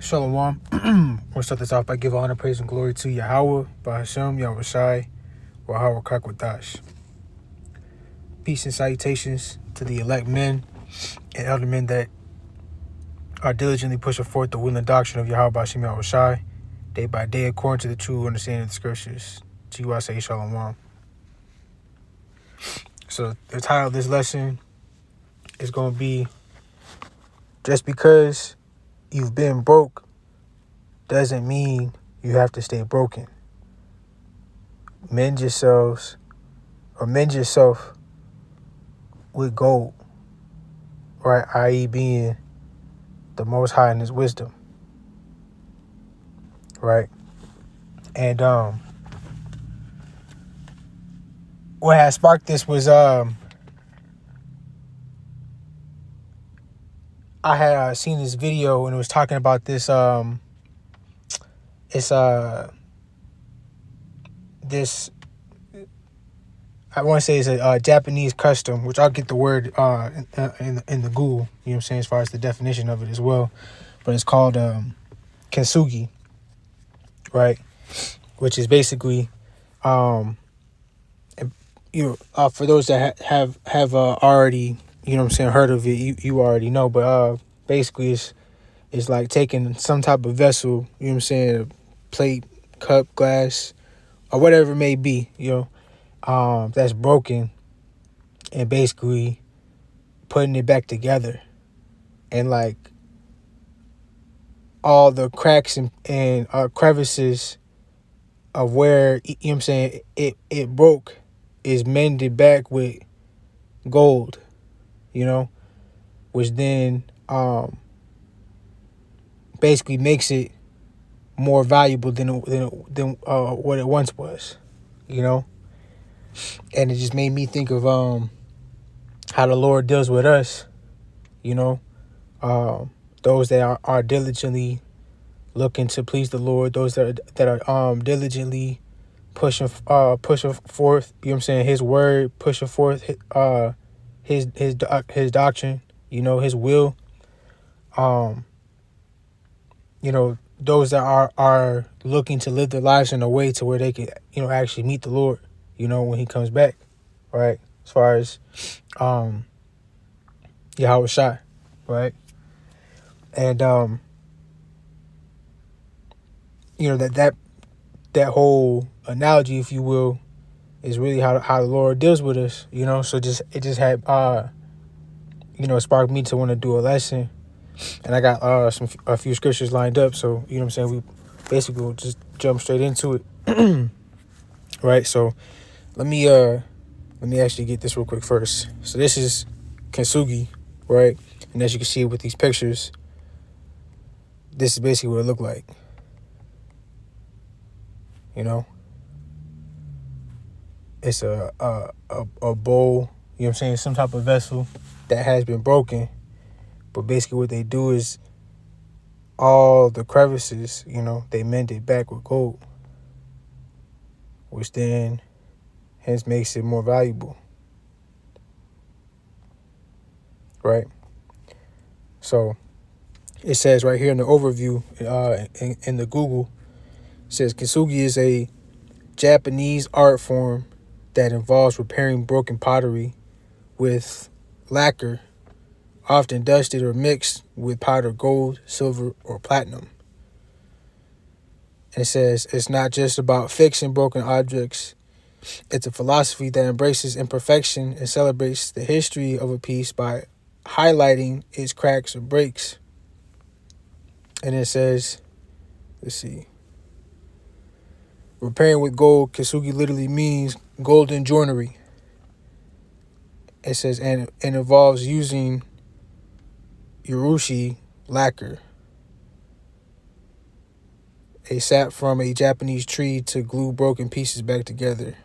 Shalom. We'll start this off by giving honor, praise, and glory to Yahweh, by Hashem, Yahweh Shai, Wahawah Kakwadash. Peace and salutations to the elect men and elder men that are diligently pushing forth the will and doctrine of Yahweh Hashem, Yahweh Shai, day by day, according to the true understanding of the scriptures. To you I say Shalom. So the title of this lesson is going to be, just because you've been broke doesn't mean you have to stay broken. Mend yourself with gold, right? I.e. being the Most High in His wisdom, right? And what had sparked this was I had seen this video and it was talking about this this, I want to say it's a Japanese custom, which I'll get the word in the Google, you know what I'm saying, as far as the definition of it as well. But it's called kintsugi, right? Which is basically, for those that have already, you know what I'm saying, heard of it, you already know. But basically it's like taking some type of vessel, you know what I'm saying, a plate, cup, glass, or whatever it may be, that's broken, and basically putting it back together, and like all the cracks and crevices of where, you know what I'm saying, it broke is mended back with gold, which then basically makes it more valuable than what it once was, and it just made me think of how the Lord deals with us, those that are diligently looking to please the Lord, those that are diligently pushing forth, you know what I'm saying, His word, pushing forth his doctrine, His will, those that are looking to live their lives in a way to where they can, actually meet the Lord, when He comes back, right? As far as Yahweh Shai, right? And that whole analogy, if you will, is really how the Lord deals with us, So it just had sparked me to want to do a lesson, and I got a few scriptures lined up. So you know what I'm saying, we basically will just jump straight into it, right? So let me actually get this real quick first. So this is kintsugi, right? And as you can see with these pictures, this is basically what it looked like. It's a bowl, you know what I'm saying, some type of vessel that has been broken. But basically what they do is all the crevices, they mend it back with gold, which then hence makes it more valuable, right? So it says right here in the overview, in the Google, it says kintsugi is a Japanese art form that involves repairing broken pottery with lacquer, often dusted or mixed with powdered gold, silver, or platinum. And it says it's not just about fixing broken objects. It's a philosophy that embraces imperfection and celebrates the history of a piece by highlighting its cracks or breaks. And it says, let's see, repairing with gold, kintsugi literally means golden joinery. It says, and involves using urushi lacquer, a sap from a Japanese tree, to glue broken pieces back together. It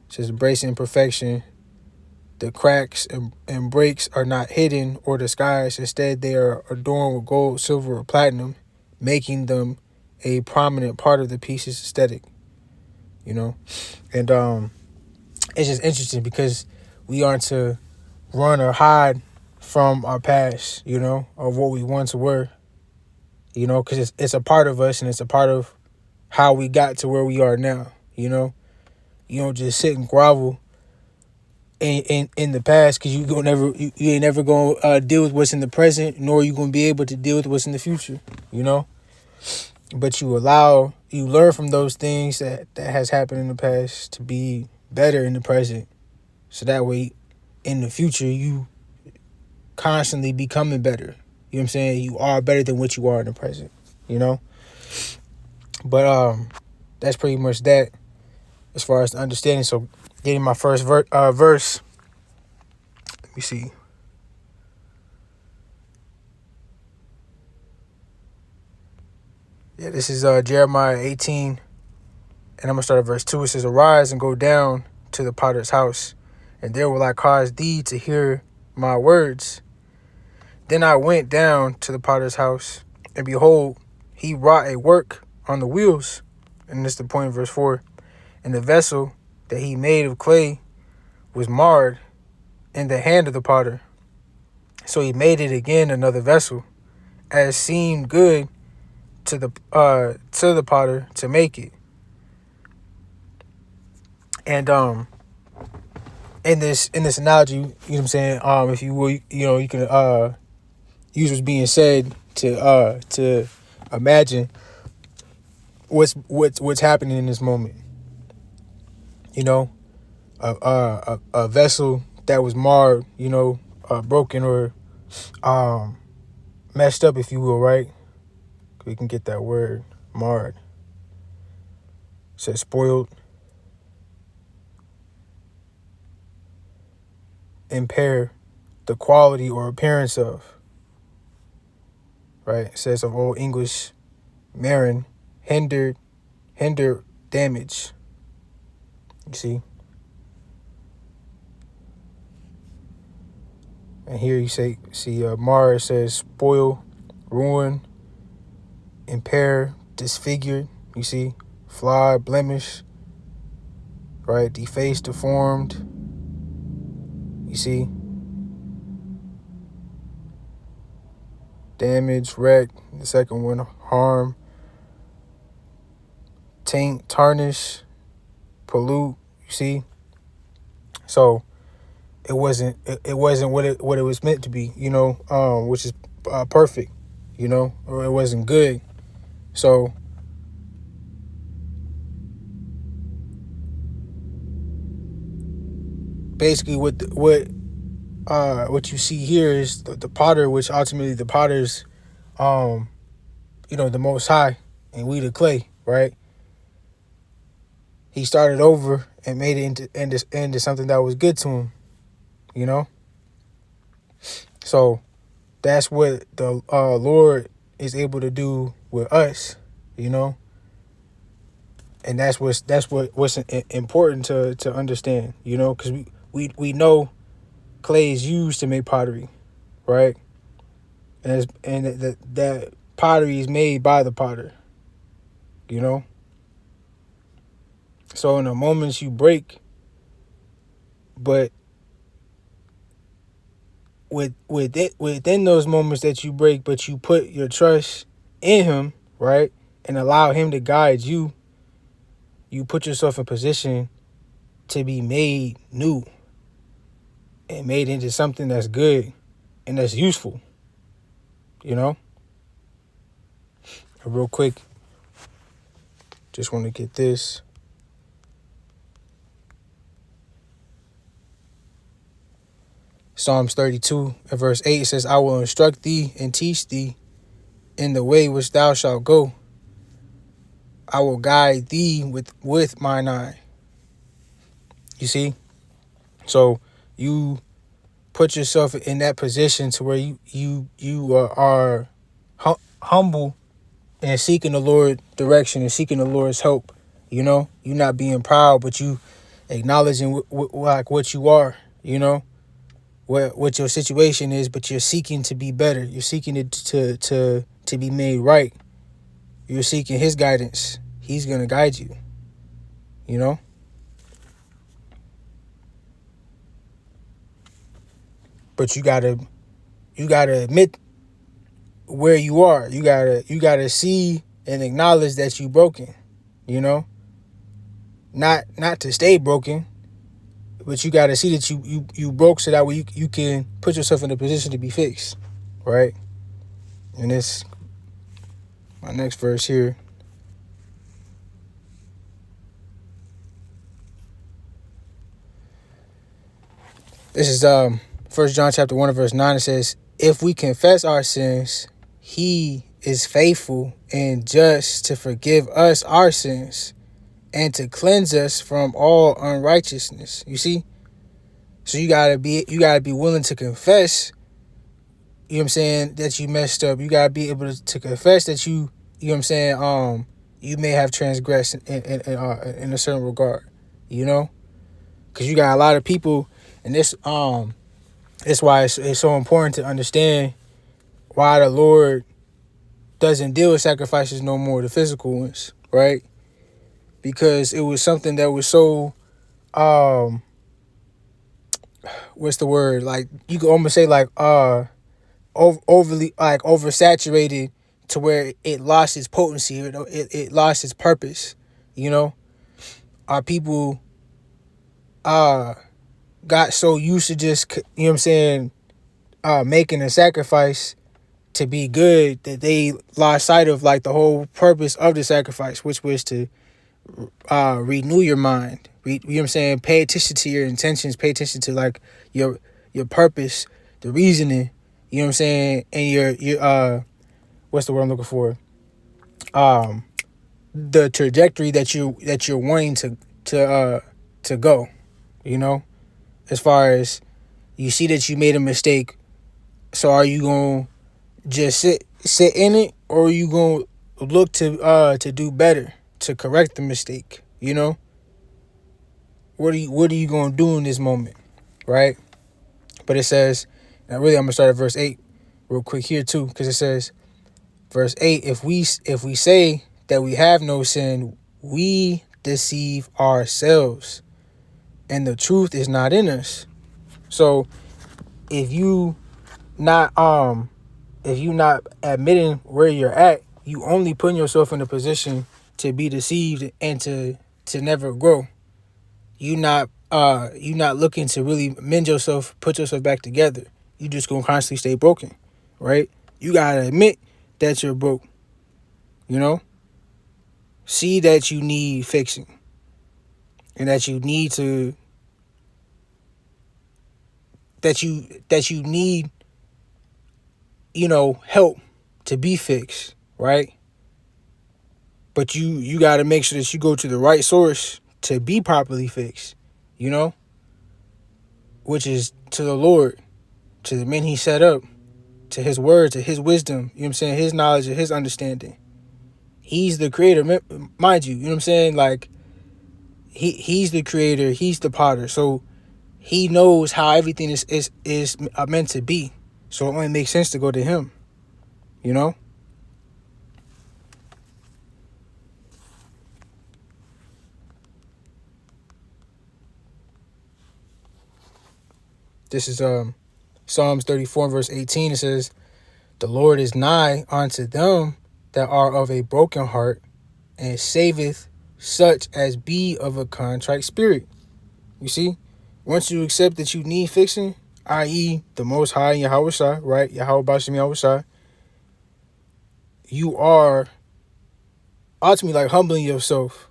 says, embracing imperfection. The cracks and breaks are not hidden or disguised. Instead, they are adorned with gold, silver, or platinum, making them a prominent part of the piece's aesthetic. And it's just interesting because we aren't to run or hide from our past, of what we once were. because it's a part of us and it's a part of how we got to where we are now. You don't just sit and grovel in the past, because you ain't never gonna deal with what's in the present, nor you gonna be able to deal with what's in the future. But you learn from those things that has happened in the past to be better in the present, so that way in the future you constantly becoming better. You know what I'm saying? You are better than what you are in the present. But that's pretty much that as far as the understanding. So getting my first verse. Let me see. Yeah, this is Jeremiah 18, and I'm gonna start at verse 2. It says, "Arise and go down to the potter's house, and there will I cause thee to hear my words. Then I went down to the potter's house, and behold, he wrought a work on the wheels." And this is the point of verse 4. "And the vessel that he made of clay was marred in the hand of the potter. So he made it again another vessel, as seemed good to the potter to make it." And in this analogy, you know what I'm saying, if you will, you can use what's being said to imagine what's happening in this moment. A vessel that was marred, broken or messed up, if you will, right? We can get that word marred. It says spoiled, impair the quality or appearance of, right? It says of Old English, marring, hinder, damage. You see? And here you see mar says spoil, ruin, impair, disfigured. You see? Fly, blemish, right? Defaced, deformed. You see? Damage, wreck. The second one, harm, taint, tarnish, pollute. You see? So it wasn't what it was meant to be, which is perfect, or it wasn't good. So basically what you see here is the potter, which ultimately the potter's the Most High, and we the clay, right? He started over and made it into something that was good to him, So that's what the Lord is able to do with us, and that's what's important to understand, because we know clay is used to make pottery, right? And that pottery is made by the potter, So in the moments you break, but within those moments that you break, but you put your trust in him, right, and allow him to guide you, you put yourself in position to be made new and made into something that's good and that's useful, Real quick, just want to get this. Psalms 32 and verse 8 says, "I will instruct thee and teach thee in the way which thou shalt go. I will guide thee with mine eye." You see? So you put yourself in that position to where you are humble and seeking the Lord's direction and seeking the Lord's help. You're not being proud, but you acknowledging like what you are, what your situation is, but you're seeking to be better. You're seeking it to be made right. You're seeking his guidance. He's going to guide you, But you gotta admit where you are. You gotta see and acknowledge that you broken. You know, not to stay broken, but you gotta see that you broke, so that way you can put yourself in a position to be fixed, right? And this my next verse here. This is 1 John chapter 1 verse 9. It says, if we confess our sins, he is faithful and just to forgive us our sins and to cleanse us from all unrighteousness. You see? So you gotta be willing to confess, you know what I'm saying, that you messed up. You gotta be able to confess that you know what I'm saying, you may have transgressed in a certain regard, you know? Because you got a lot of people, and this that's why it's so important to understand why the Lord doesn't deal with sacrifices no more, the physical ones, right? Because it was something that was so what's the word? Like, you could almost say like overly, like oversaturated, to where it lost its potency, it lost its purpose, you know? Our people got so used to just, you know what I'm saying, making a sacrifice to be good, that they lost sight of like the whole purpose of the sacrifice, which was to renew your mind. You know what I'm saying? Pay attention to your intentions, pay attention to like your purpose, the reasoning, you know what I'm saying, and your what's the word I'm looking for? The trajectory that you're wanting to go, you know? As far as you see that you made a mistake, so are you going to just sit in it, or are you going to look to do better, to correct the mistake, you know? What are you going to do in this moment, right? But it says, and really I'm going to start at verse 8 real quick here too, because it says, verse 8, if we say that we have no sin, we deceive ourselves, and the truth is not in us. So if you not admitting where you're at, you only putting yourself in a position to be deceived and to never grow. You not looking to really mend yourself, put yourself back together. You just gonna constantly stay broken, right? You gotta admit that you're broke, you know? See that you need fixing, and that you need to that you need, you know, help to be fixed, right? But you got to make sure that you go to the right source to be properly fixed, you know, which is to the Lord, to the men he set up, to his word, to his wisdom, you know what I'm saying, his knowledge and his understanding. He's the creator, mind you, you know what I'm saying? Like, he's the creator, he's the potter. So he knows how everything is meant to be. So it only makes sense to go to him, you know? This is Psalms 34 verse 18. It says, the Lord is nigh unto them that are of a broken heart, and saveth such as be of a contrite spirit. You see, once you accept that you need fixing, i.e. the Most High and Yahweh Shai, right? Yahweh Bashem Yahweh Shai, you are ultimately like humbling yourself,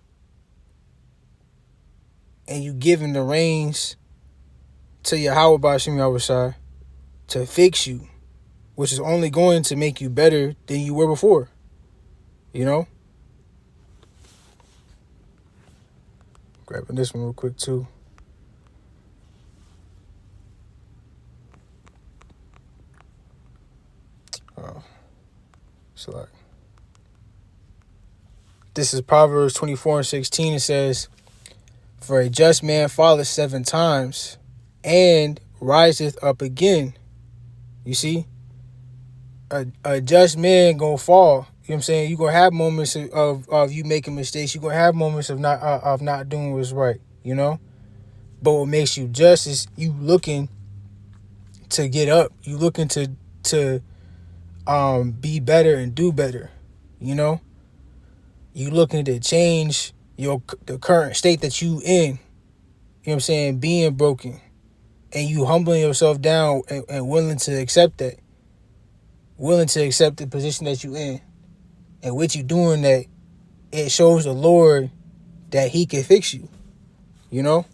and you giving the reins to Yahweh Bashem Yahweh Shai to fix you, which is only going to make you better than you were before, you know? Grabbing this one real quick too. So like, this is Proverbs 24 and 16. It says, for a just man falleth 7 times and riseth up again. You see, a just man gonna fall. You know what I'm saying? You gonna have moments of you making mistakes. You gonna have moments of not doing what's right, you know? But what makes you just is you looking to get up. You looking to be better and do better. You know, you looking to change the current state that you in. You know what I'm saying? Being broken, and you humbling yourself down and willing to accept that, willing to accept the position that you in, and with you doing that, it shows the Lord that He can fix you. You know,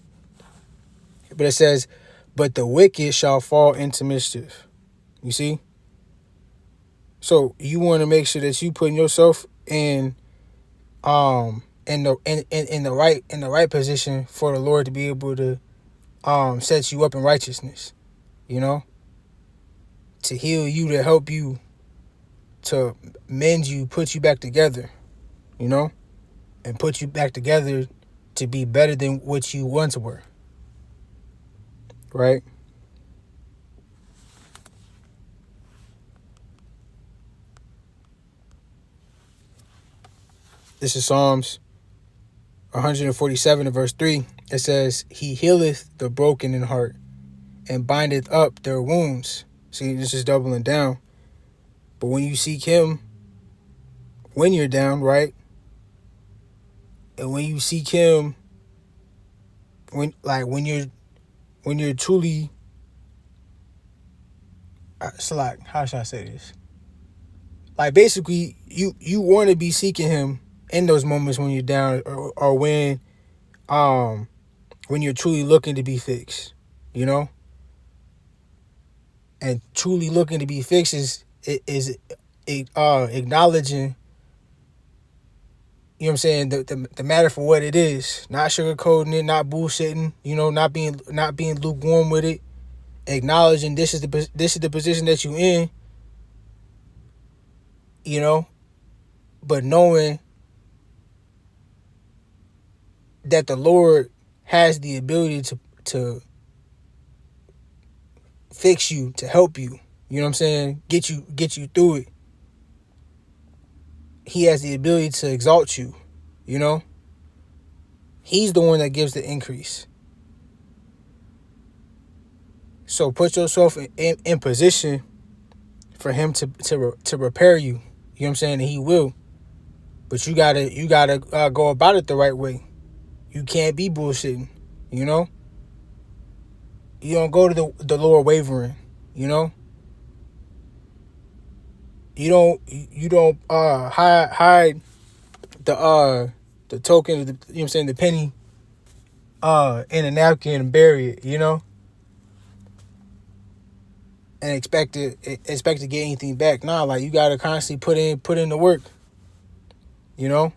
but it says, "But the wicked shall fall into mischief." You see, so you want to make sure that you putting yourself in the right position for the Lord to be able to set you up in righteousness, you know, to heal you, to help you, to mend you, put you back together, you know, and put you back together to be better than what you once were, right? This is Psalms 147 and verse 3. It says, He healeth the broken in heart and bindeth up their wounds. See, this is doubling down. But when you seek Him, when you're down, right? And when you seek Him, when you're truly, it's like, how should I say this? Like, basically, you want to be seeking Him in those moments when you're down, or when you're truly looking to be fixed, you know. And truly looking to be fixed is acknowledging, you know what I'm saying, the matter for what it is, not sugarcoating it, not bullshitting, you know, not being lukewarm with it, acknowledging this is the position that you in, you know, but knowing that the Lord has the ability to fix you, to help you, you know what I'm saying, get you through it. He has the ability to exalt you, you know. He's the one that gives the increase. So put yourself in position for Him to repair you. You know what I'm saying? And He will. But you gotta go about it the right way. You can't be bullshitting. You know. You don't go to the Lord wavering. You know. You don't hide the token of the, you know what I'm saying, the penny in a napkin and bury it. You know. And expect to get anything back. Nah, like, you gotta constantly put in the work. You know.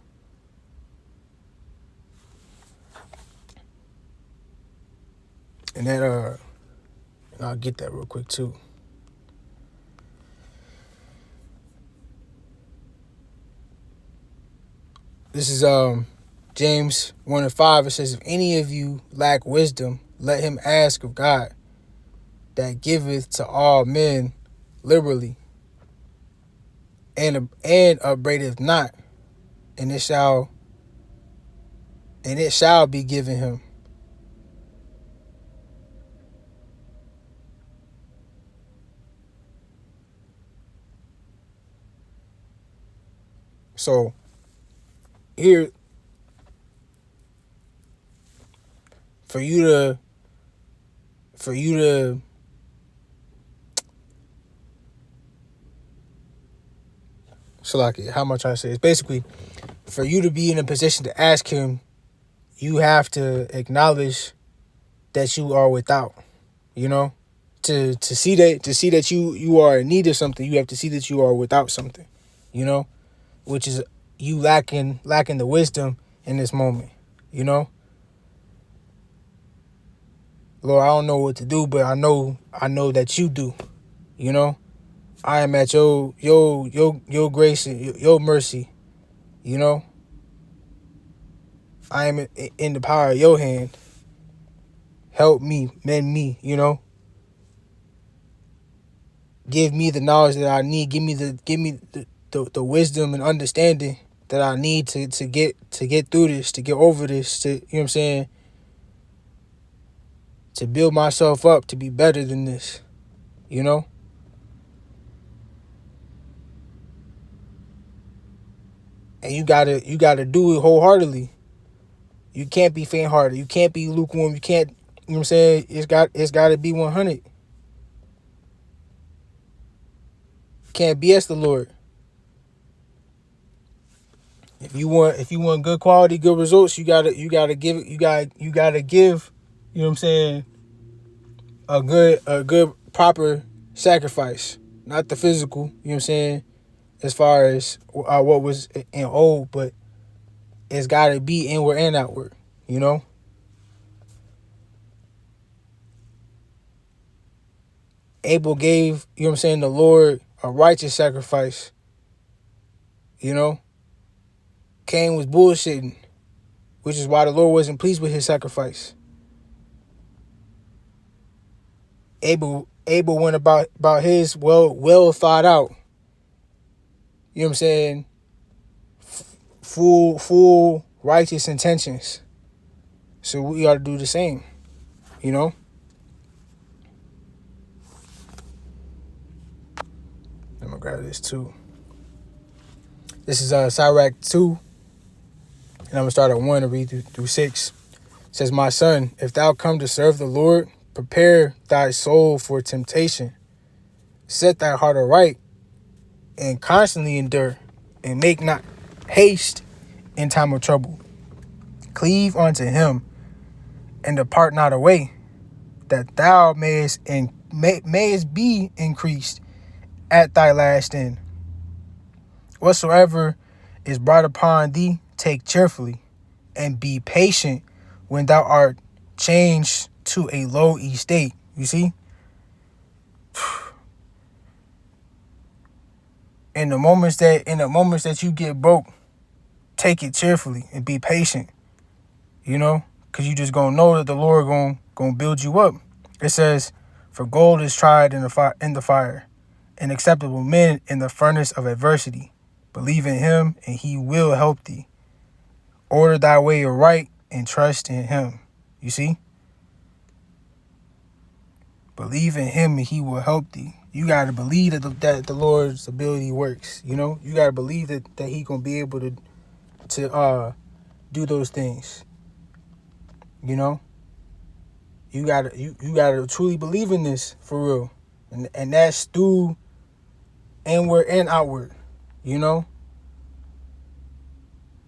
And that and I'll get that real quick too. This is James 1:5. It says, if any of you lack wisdom, let him ask of God, that giveth to all men liberally, and upbraideth not, and it shall be given him. So here, for you to so, like, how much I say, it's basically for you to be in a position to ask Him, you have to acknowledge that you are without, you know. To see that you are in need of something, you have to see that you are without something, you know, which is you lacking the wisdom in this moment, you know. Lord, I don't know what to do, but I know that you do, you know. I am at your grace and your mercy, you know. I am in the power of your hand. Help me, mend me, you know. Give me the knowledge that I need. Give me the wisdom and understanding that I need to get through this, to get over this, to, you know what I'm saying, to build myself up to be better than this, you know. And you gotta do it wholeheartedly. You can't be faint-hearted. You can't be lukewarm. You can't, you know what I'm saying? It's gotta be 100. Can't BS the Lord. If you want good quality, good results, you gotta give you gotta give, you know what I'm saying, a good proper sacrifice. Not the physical, you know what I'm saying, as far as what was in old, but it's gotta be inward and outward, you know? Abel gave, you know what I'm saying, the Lord a righteous sacrifice, you know? Cain was bullshitting, which is why the Lord wasn't pleased with his sacrifice. Abel went about his well thought out, you know what I'm saying, full righteous intentions. So we ought to do the same, you know? I'm gonna grab this too. This is Sirach 2, and I'm gonna start at 1 and read through 6. It says, "My son, if thou come to serve the Lord, prepare thy soul for temptation. Set thy heart aright, and constantly endure, and make not haste in time of trouble. Cleave unto him, and depart not away, that thou mayest be increased at thy last end. Whatsoever is brought upon thee, take cheerfully, and be patient when thou art changed to a low estate." You see? In the moments that you get broke, take it cheerfully and be patient, you know? Because you just gonna know that the Lord gonna build you up. It says, "For gold is tried in the fire, and acceptable men in the furnace of adversity. Believe in him, and he will help thee. Order thy way aright, and trust in him." You see? Believe in him, and he will help thee. You got to believe that the Lord's ability works, you know? You got to believe that he going to be able to do those things, you know? You got to truly believe in this for real. And that's through inward and outward, you know?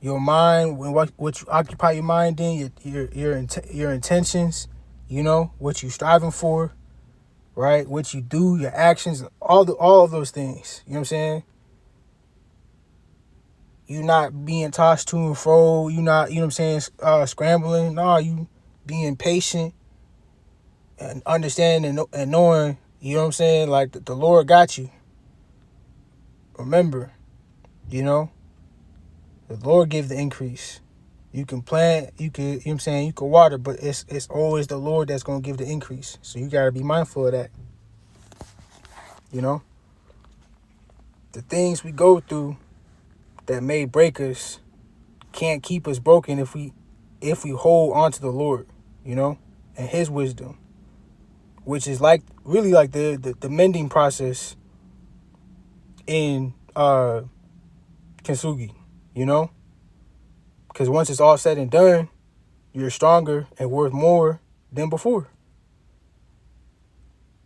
Your mind, when what you occupy your mind in, your intentions, you know, what you striving for, right? What you do, your actions, all of those things. You know what I'm saying? You not being tossed to and fro. You not, you know what I'm saying, scrambling. No, you being patient and understanding and knowing, you know what I'm saying, like the Lord got you. Remember, you know, the Lord give the increase. You can plant, you know what I'm saying, you can water, but it's always the Lord that's going to give the increase. So you got to be mindful of that, you know. The things we go through that may break us can't keep us broken if we hold on to the Lord, you know, and his wisdom, which is like really like the mending process in Kintsugi, you know, because once it's all said and done, you're stronger and worth more than before,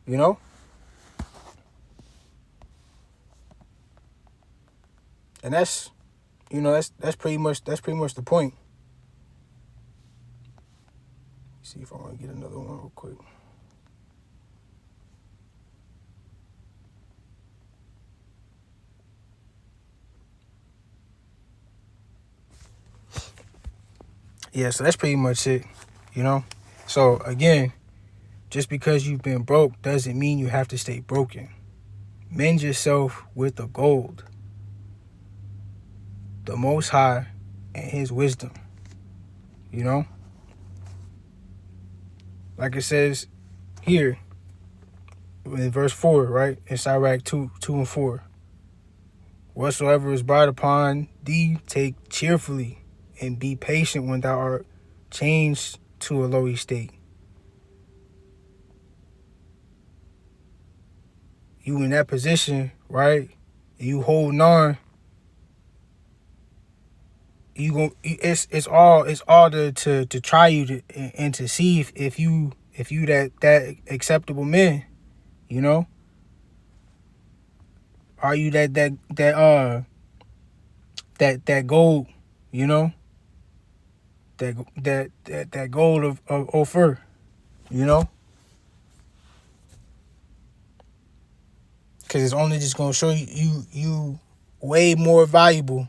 you know. And that's, you know, that's pretty much the point. See if I want to get another one real quick. Yeah, so that's pretty much it, you know. So again, just because you've been broke doesn't mean you have to stay broken. Mend yourself with the gold, the Most High, and his wisdom, you know. Like it says here in verse 4, right? In Sirach 2 and 4. "Whatsoever is brought upon thee, take cheerfully, and be patient when thou art changed to a low estate." You in that position, right? You holding on. it's all to try you and to see if you that acceptable man, you know. Are you that gold, you know, that gold of offer, you know, because it's only just gonna show you way more valuable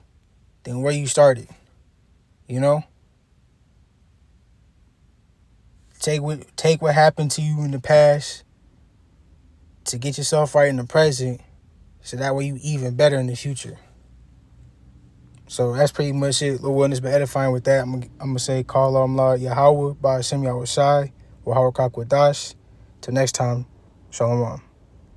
than where you started, you know. Take what happened to you in the past to get yourself right in the present, so that way you even better in the future. So that's pretty much it. Lord willing, it's been edifying with that. I'm gonna say, call Allah Yahweh, by Hashem Yahweh Shai, or Hawakak with Dash. Till next time, Shalom.